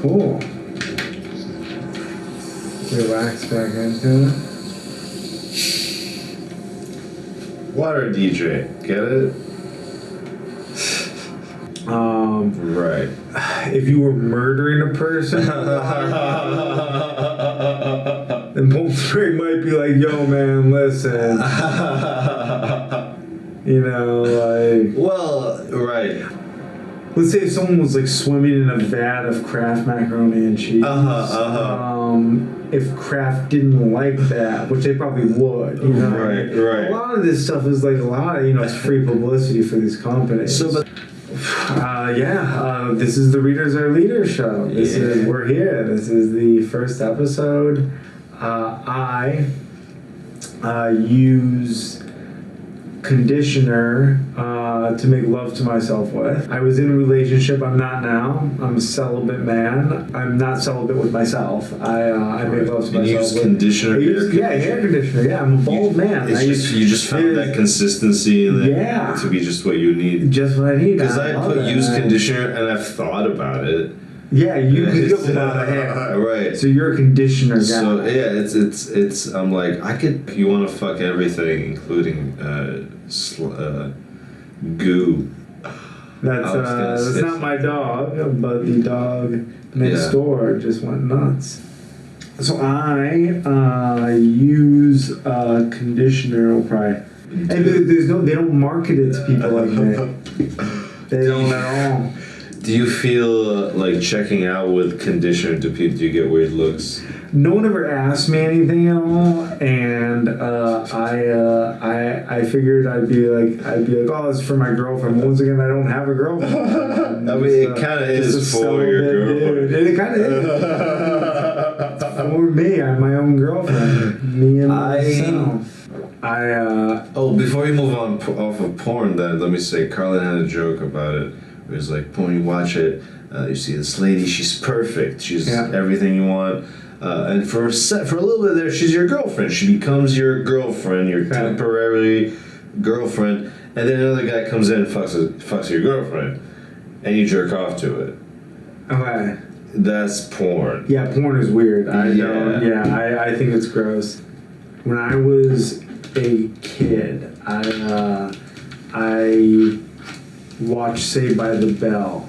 Cool. Relax back into it. Water DJ, get it? Right. If you were murdering a person, then Pulp Spring might be like, yo, man, listen. You know, like... Well, right. Let's say if someone was, like, swimming in a vat of Kraft macaroni and cheese. If Kraft didn't like that, which they probably would, you know? Right. A lot of this stuff is, like, it's free publicity for these companies. So, but... this is the Readers Are Leaders show. We're here. This is the first episode. I use conditioner to make love to myself with. I was in a relationship. I'm not now. I'm a celibate man. I'm not celibate with myself. I make love to myself. You use conditioner? Hair conditioner. Yeah, I'm a bald man. You just found that consistency to be just what you need. Just what I need. Because I use conditioner and I've thought about it. Yeah, you have a lot of hair. Right. So you're a conditioner guy. So yeah, it's I'm like, you want to fuck everything, including goo. That's not my dog, but the dog next door just went nuts. So I use conditioner, probably. And they don't market it to people like me. They don't at all. Do you feel like checking out with conditioner? Do you get weird looks? No one ever asked me anything at all, and I figured I'd be like, oh, it's for my girlfriend. Once again, I don't have a girlfriend. I mean, it kind of is for your girlfriend. It kind of is. For me, I'm my own girlfriend. Me and myself. Before you move on off of porn, then let me say, Carlin had a joke about it. It was like, when you watch it, you see this lady, she's perfect. She's everything you want. And for a little bit there, she's your girlfriend. She becomes your girlfriend, your temporary girlfriend. And then another guy comes in and fucks your girlfriend. And you jerk off to it. Okay. That's porn. Yeah, porn is weird. I think it's gross. When I was a kid, I watched Saved by the Bell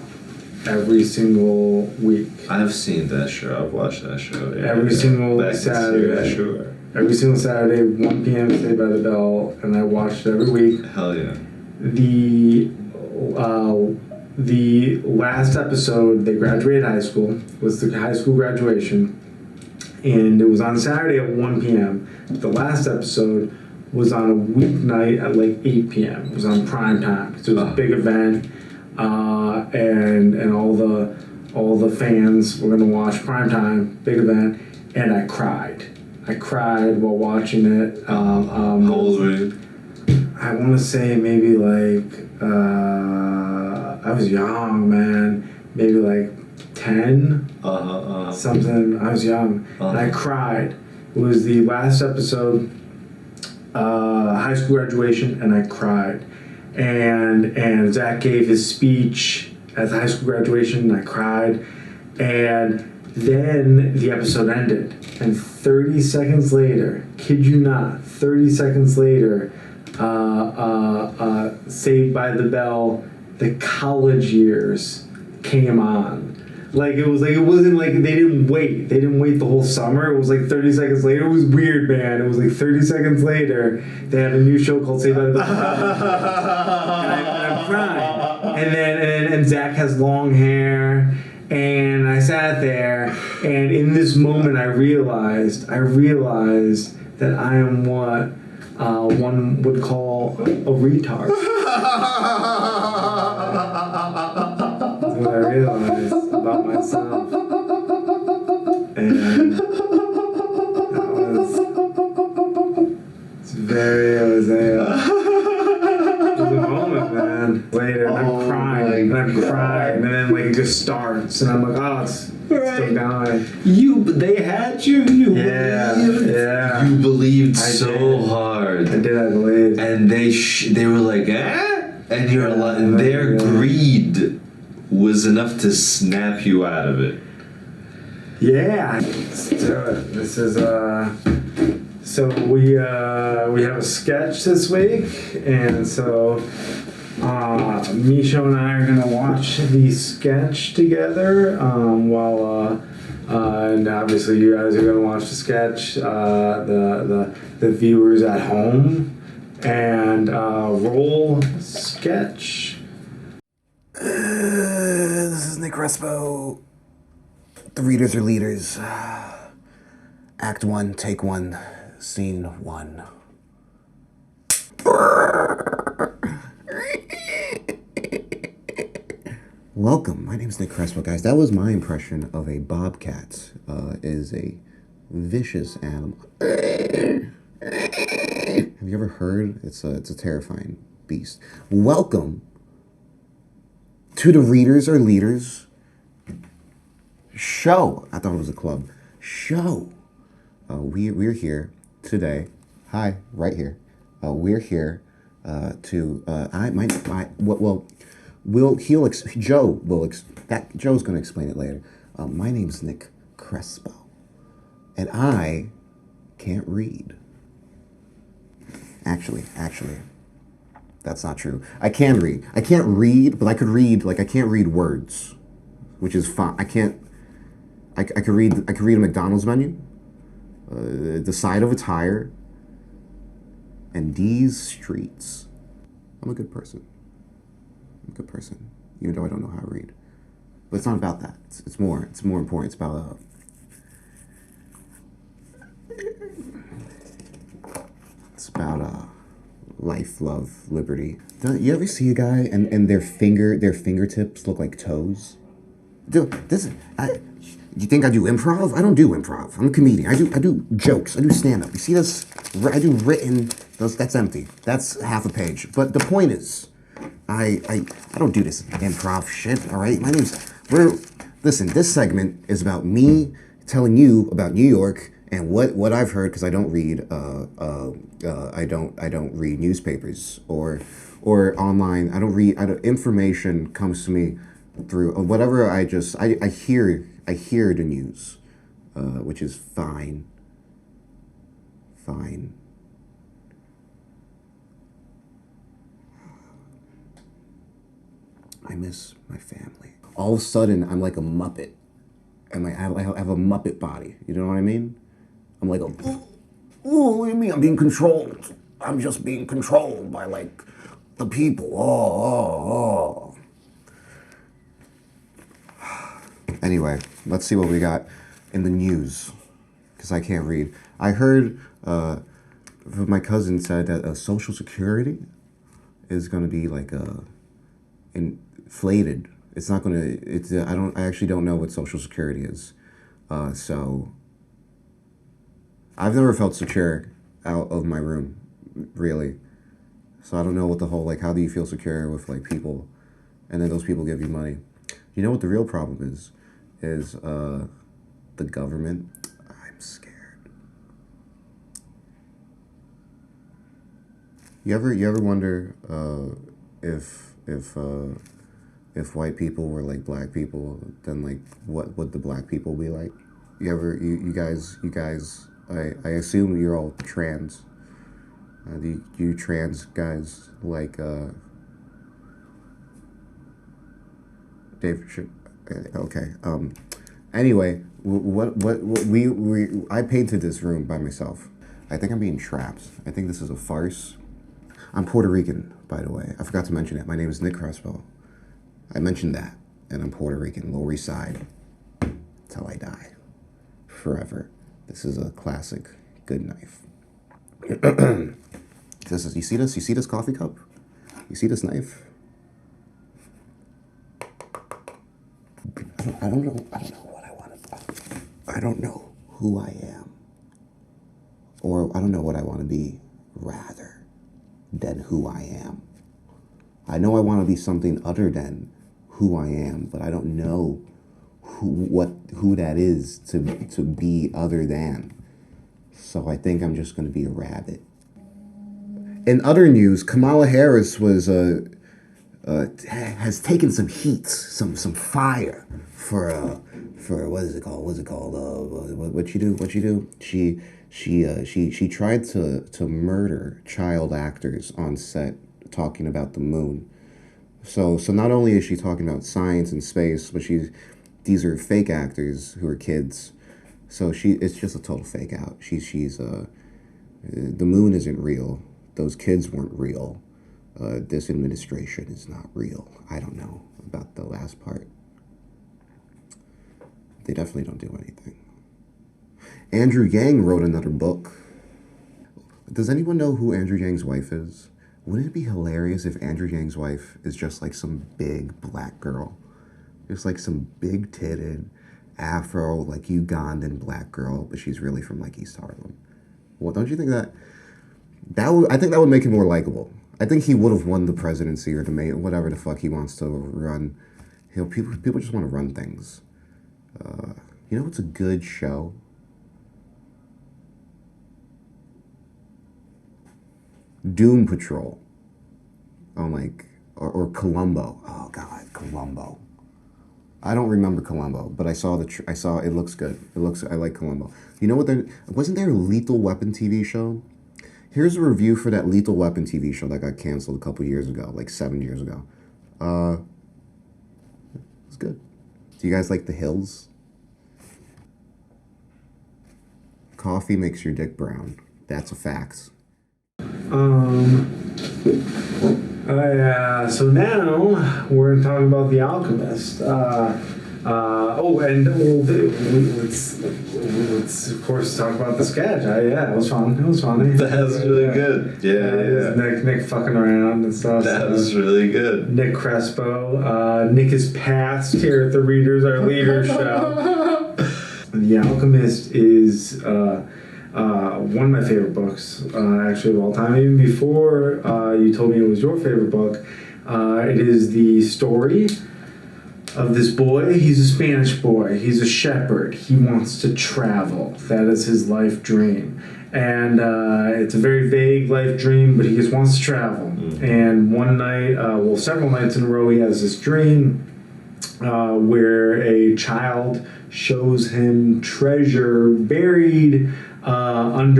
every single week. I've seen that show. I've watched that show. Yeah, every single Saturday. Sure. Every single Saturday, 1 p.m. Saved by the Bell, and I watched it every week. Hell yeah. The last episode, they graduated high school, was the high school graduation, and it was on Saturday at 1 p.m. The last episode was on a weeknight at like 8 p.m. It was on prime time. So it was a big event, and all the fans were gonna watch prime time, big event, and I cried. I cried while watching it. How old were you? I want to say maybe like I was young, man. Maybe like 10, something. I was young, and I cried. It was the last episode, high school graduation, and I cried. And Zach gave his speech at the high school graduation, and I cried. And then the episode ended, and 30 seconds later, kid you not, 30 seconds later, Saved by the Bell, the college years came on. Like it wasn't like they didn't wait the whole summer. It was like 30 seconds later. It was weird, man. It was like 30 seconds later they had a new show called Saved by the Bell. and I'm crying. And Zach has long hair. And I sat there, and in this moment I realized that I am what one would call a retard. That's what I realized about myself. And it was a moment, man. Later, and I'm crying, and then like it just starts, and I'm like, oh, it's still going. They had you. You Yeah. You believed so hard. I did. I believed. And they were like, eh? And their greed was enough to snap you out of it. Yeah. Let's do it. This is so we have a sketch this week, and so Misho and I are gonna watch the sketch together while and obviously you guys are gonna watch the sketch, the viewers at home, and roll sketch. This is Nick Crespo. The readers are leaders. Act 1, take 1, scene 1. Welcome. My name is Nick Crespo, guys. That was my impression of a bobcat. Is a vicious animal. Have you ever heard? It's a terrifying beast. Welcome to the Readers are Leaders show. I thought it was a club. Show. We're here today. Hi, right here. We're here to Joe's going to explain it later. My name's Nick Crespo, and I can't read. Actually, that's not true. I can read. I can't read, but I could read. Like I can't read words, which is fine. I could read a McDonald's menu, the side of a tire, and these streets. I'm a good person. Even though I don't know how to read. But it's not about that. It's more important. It's about life, love, liberty. You ever see a guy and their fingertips look like toes? Dude, you think I do improv? I don't do improv. I'm a comedian. I do jokes. I do stand-up. You see this? I do written. That's empty. That's half a page. But the point is, I don't do this improv shit, all right? Listen, this segment is about me telling you about New York and what I've heard, because I don't read I don't read newspapers or online. Information comes to me through whatever I hear the news, which is fine. I miss my family. All of a sudden, I'm like a Muppet. And I have a Muppet body. You know what I mean? I'm like, what do you mean? I'm being controlled. I'm just being controlled by, like, the people. Oh. Anyway, let's see what we got in the news, because I can't read. I heard my cousin said that Social Security is going to be, like, inflated. It's not going to, I actually don't know what Social Security is. So I've never felt secure out of my room, really. So I don't know what the whole, like, how do you feel secure with, like, people, and then those people give you money. You know what the real problem is the government. I'm scared. You ever wonder if white people were like black people, then like what would the black people be like? You guys, I assume you're all trans. Do you trans guys like Dave? Okay. Anyway, I painted this room by myself. I think I'm being trapped. I think this is a farce. I'm Puerto Rican, by the way. I forgot to mention it. My name is Nick Crespo. I mentioned that, and I'm Puerto Rican, Lower East Side, till I die, forever. This is a classic good knife. You see this? You see this coffee cup? You see this knife? I don't know what I want to. I don't know who I am, or I don't know what I want to be, rather than who I am. I know I want to be something other than who I am, but I don't know who that is to be other than. So I think I'm just going to be a rabbit. In other news, Kamala Harris was has taken some heat, some fire for what is it called? What's it called? What you do? She tried to murder child actors on set talking about the moon. So not only is she talking about science and space, but these are fake actors who are kids. So it's just a total fake out. The moon isn't real. Those kids weren't real. This administration is not real. I don't know about the last part. They definitely don't do anything. Andrew Yang wrote another book. Does anyone know who Andrew Yang's wife is? Wouldn't it be hilarious if Andrew Yang's wife is just like some big black girl? Just like some big-titted, Afro, like Ugandan black girl, but she's really from like East Harlem. Well, don't you think I think that would make him more likable. I think he would have won the presidency or whatever the fuck he wants to run. People just want to run things. You know what's a good show? Doom Patrol. Or Columbo. Oh God, Columbo. I don't remember Columbo, but I saw it looks good. I like Columbo. You know what? Wasn't there a Lethal Weapon TV show? Here's a review for that Lethal Weapon TV show that got canceled a couple years ago, like 7 years ago. It's good. Do you guys like The Hills? Coffee makes your dick brown. That's a fact. So now we're going to talk about The Alchemist. Let's of course talk about the sketch. It was fun. It was funny. That was really good. Yeah. Nick fucking around and stuff. That was really good. Nick Crespo. Nick is past here at the Readers Our Leaders show. The Alchemist is one of my favorite books, actually, of all time. Even before you told me it was your favorite book, it is the story of this boy. He's a Spanish boy. He's a shepherd. He wants to travel. That is his life dream. And it's a very vague life dream, but he just wants to travel. Mm-hmm. And one night, several nights in a row, he has this dream where a child shows him treasure buried next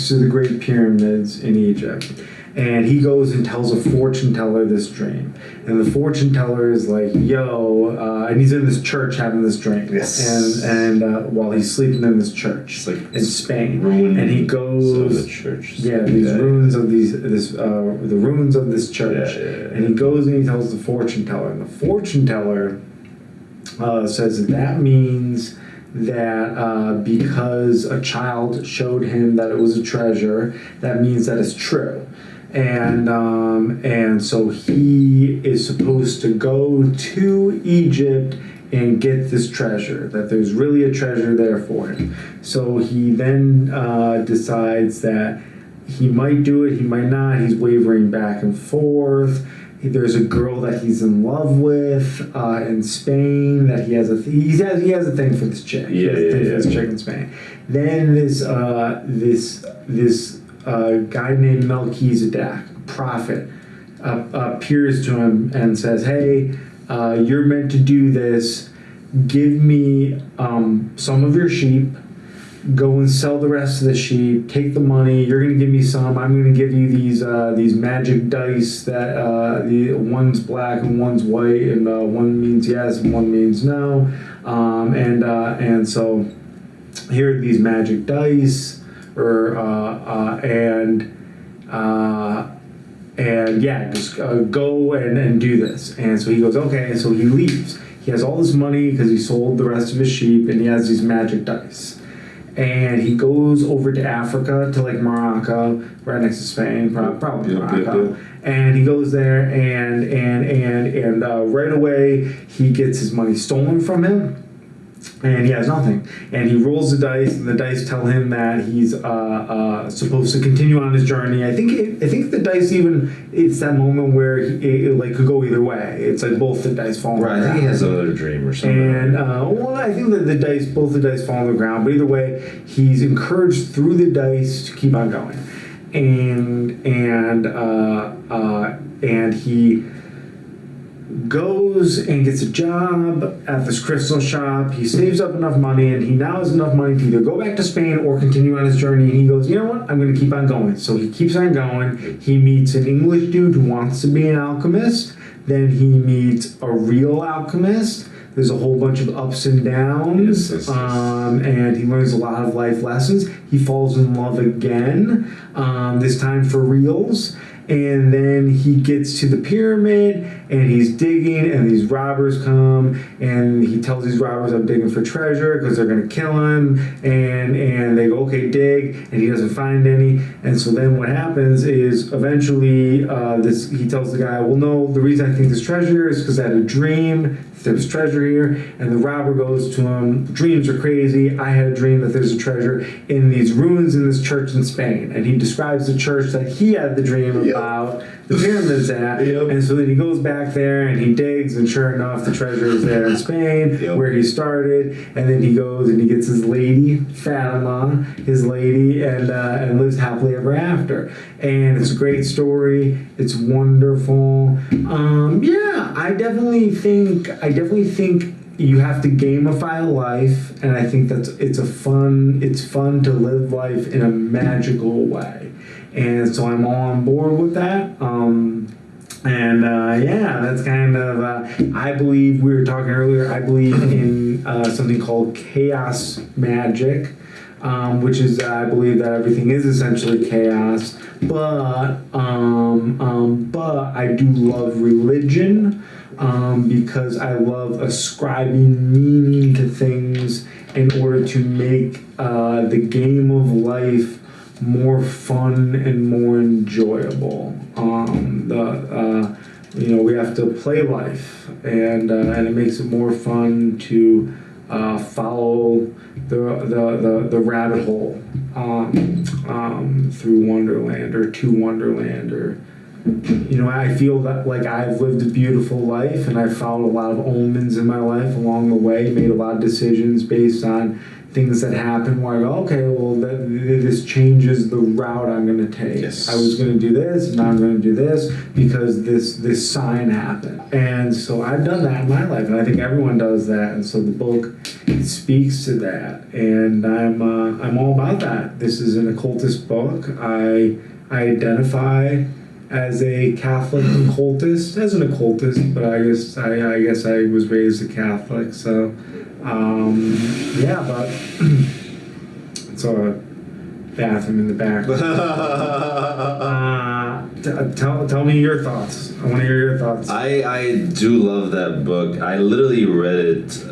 to the Great Pyramids in Egypt. And he goes and tells a fortune teller this dream. And the fortune teller is like, and he's in this church having this dream. Yes. And while he's sleeping in this church in Spain. And he goes of the church. Ruins of the ruins of this church. Yeah. And he goes and he tells the fortune teller. And the fortune teller says that means that because a child showed him that it was a treasure, that means that it's true. And so he is supposed to go to Egypt and get this treasure, that there's really a treasure there for him. So he then decides that he might do it, he might not. He's wavering back and forth. There's a girl that he's in love with in Spain that he has a thing for this chick. He has a thing for this chick in Spain. Then this guy named Melchizedek, prophet, appears to him and says, "Hey, you're meant to do this. Give me some of your sheep. Go and sell the rest of the sheep. Take the money. You're going to give me some. I'm going to give you these magic dice that one's black and one's white, and one means yes and one means no. And so here are these magic dice, just go and do this." And so he goes, okay. And so he leaves. He has all this money because he sold the rest of his sheep, and he has these magic dice. And he goes over to Africa, to like Morocco, right next to Spain, probably Morocco. And he goes there, and right away he gets his money stolen from him, and he has nothing. And he rolls the dice, and the dice tell him that he's supposed to continue on his journey. I think the dice it's that moment where it could go either way. It's like both the dice fall on the ground. Right, I think he has another dream or something. And I think that both the dice fall on the ground. But either way, he's encouraged through the dice to keep on going. And and he goes and gets a job at this crystal shop. He saves up enough money, and he now has enough money to either go back to Spain or continue on his journey. And he goes, you know what? I'm going to keep on going. So he keeps on going. He meets an English dude who wants to be an alchemist. Then he meets a real alchemist. There's a whole bunch of ups and downs, and he learns a lot of life lessons. He falls in love again, this time for reals. And then he gets to the pyramid, and he's digging, and these robbers come, and he tells these robbers, I'm digging for treasure, because they're going to kill him, and they go, okay, dig, and he doesn't find any. And so then what happens is, eventually, he tells the guy, well, no, the reason I think there's treasure is because I had a dream, there's treasure here. And the robber goes to him, dreams are crazy, I had a dream that there's a treasure in these ruins in this church in Spain. And he describes the church that he had the dream about, the pyramids at. And so then he goes back there and he digs, and sure enough, the treasure is there in Spain, where he started. And then he goes and he gets his lady, Fatima, his lady, and lives happily ever after. And it's a great story. It's wonderful. I definitely think you have to gamify life, and I think it's fun to live life in a magical way. And so I'm all on board with that. That's kind of, I believe, we were talking earlier, I believe in something called chaos magic, which is, I believe that everything is essentially chaos, but I do love religion, because I love ascribing meaning to things in order to make the game of life more fun and more enjoyable. We have to play life, and it makes it more fun to follow the rabbit hole through Wonderland or to Wonderland, or I feel that like I've lived a beautiful life, and I've followed a lot of omens in my life along the way, made a lot of decisions based on things that happen where I go, okay, well, this changes the route I'm going to take. Yes. I was going to do this, and now I'm going to do this because this sign happened. And so I've done that in my life, and I think everyone does that. And so the book speaks to that, and I'm all about that. This is an occultist book. I identify as a Catholic occultist, as an occultist, but I guess I was raised a Catholic, so. But it's a bathroom in the back. Tell me your thoughts. I want to hear your thoughts. I do love that book. I literally read it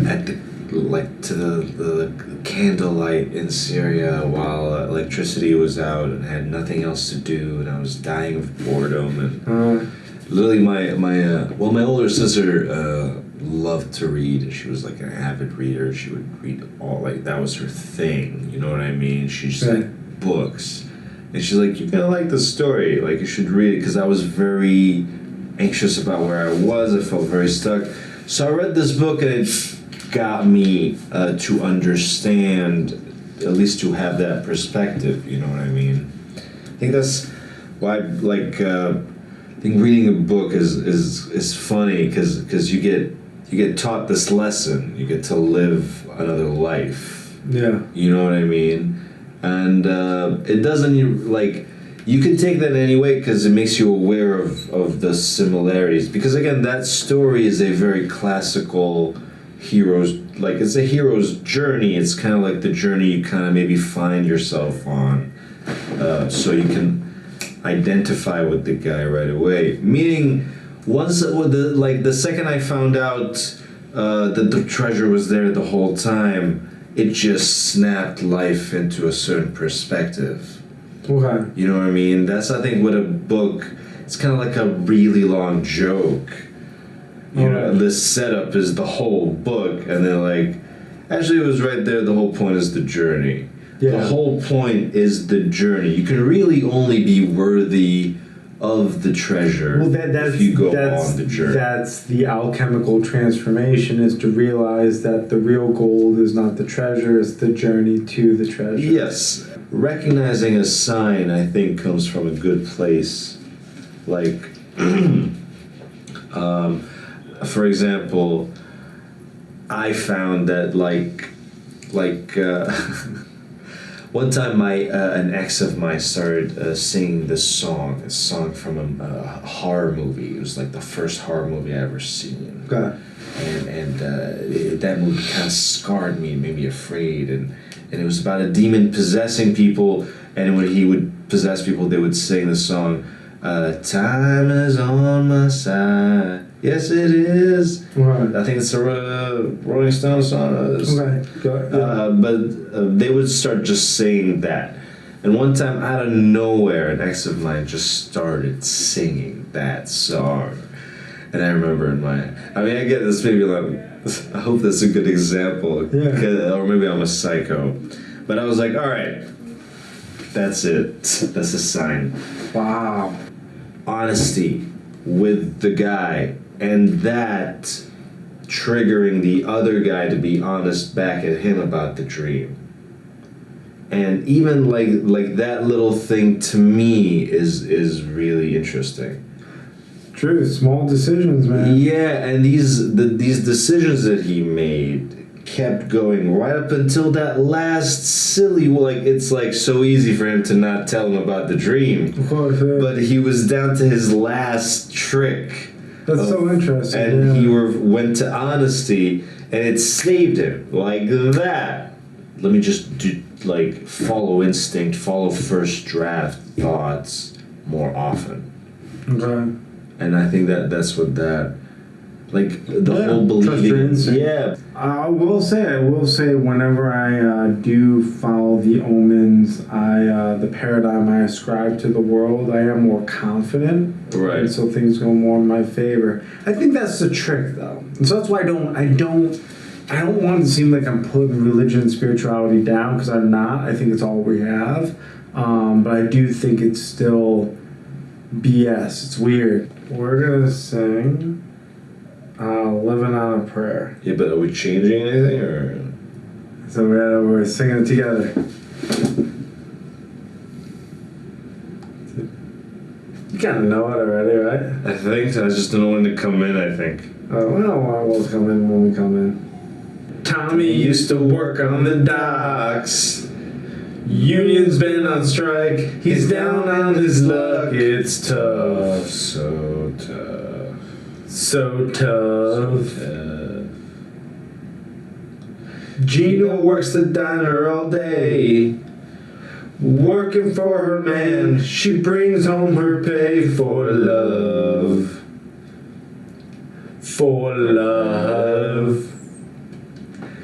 at the candlelight in Syria while electricity was out and had nothing else to do, and I was dying of boredom. And literally, my older sister loved to read, and she was like an avid reader. She would read that was her thing, you know what I mean? She just had books, and she's like, you're gonna like the story, like you should read it, because I was very anxious about where I was. I felt very stuck, so I read this book, and it got me to understand, at least to have that perspective, you know what I mean? I think that's why I think reading a book is funny, because you get taught this lesson. You get to live another life. Yeah. You know what I mean? And it doesn't, you can take that anyway, because it makes you aware of the similarities. Because again, that story is a very classical it's a hero's journey. It's kind of like the journey you kind of maybe find yourself on. So you can identify with the guy right away. Meaning, once the second I found out that the treasure was there the whole time, it just snapped life into a certain perspective. Okay. You know what I mean? That's, I think, what a book. It's kind of like a really long joke. You know, this setup is the whole book, and then actually it was right there. The whole point is the journey. Yeah. The whole point is the journey. You can really only be worthy of the treasure if you go on the journey. That's the alchemical transformation, is to realize that the real gold is not the treasure, it's the journey to the treasure. Yes. Recognizing a sign, I think, comes from a good place. For example, I found that one time an ex of mine started singing a song from a horror movie. It was like the first horror movie I ever seen. Okay. And that movie kind of scarred me, made me afraid, and it was about a demon possessing people, and when he would possess people, they would sing the song, "Time is on my side." Yes, it is. Right. I think it's a Rolling Stones song. Okay. But they would start just saying that. And one time, out of nowhere, an ex of mine just started singing that song. And I remember I get this maybe I hope that's a good example. Yeah. Or maybe I'm a psycho. But I was like, all right, that's it. That's a sign. Wow. Honesty with the guy, and that triggering the other guy to be honest back at him about the dream. And even like that little thing to me is really interesting. True, small decisions, man. Yeah, and these decisions that he made kept going right up until that last silly, it's like so easy for him to not tell him about the dream. Of course, yeah. But he was down to his last trick. That's so interesting. And he went to honesty, and it saved him like that. Let me just follow instinct, follow first draft thoughts more often. Okay. And I think that's what that, whole believing. Yeah. I will say, whenever I do follow the omens, the paradigm I ascribe to the world, I am more confident. Right. And so things go more in my favor. I think that's the trick, though. And so that's why I don't want it to seem like I'm putting religion and spirituality down, because I'm not. I think it's all we have. But I do think it's still BS. It's weird. We're gonna sing "Living on a Prayer." Yeah, but are we changing anything, or? So we're singing it together. You kind of know it already, right? I think so. I just don't know when to come in, I think. We'll come in when we come in. Tommy used to work on the docks. Union's been on strike. He's down on his luck. It's tough. So tough. So tough. Gina works the diner all day. Working for her man. She brings home her pay for love. For love.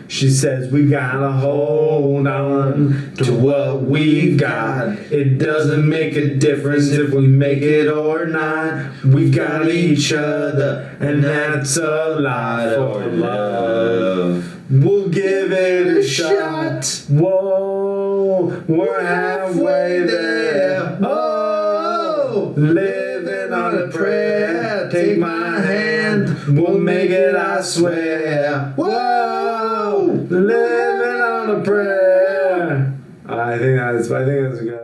She says we gotta hold on to what we got. It doesn't make a difference if we make it or not. We got each other, and that's a lot for love. We'll give it a shot. Whoa, we're halfway there. Oh, living on a prayer. Take my hand, we'll make it, I swear. Whoa, living on a prayer. I think that's good.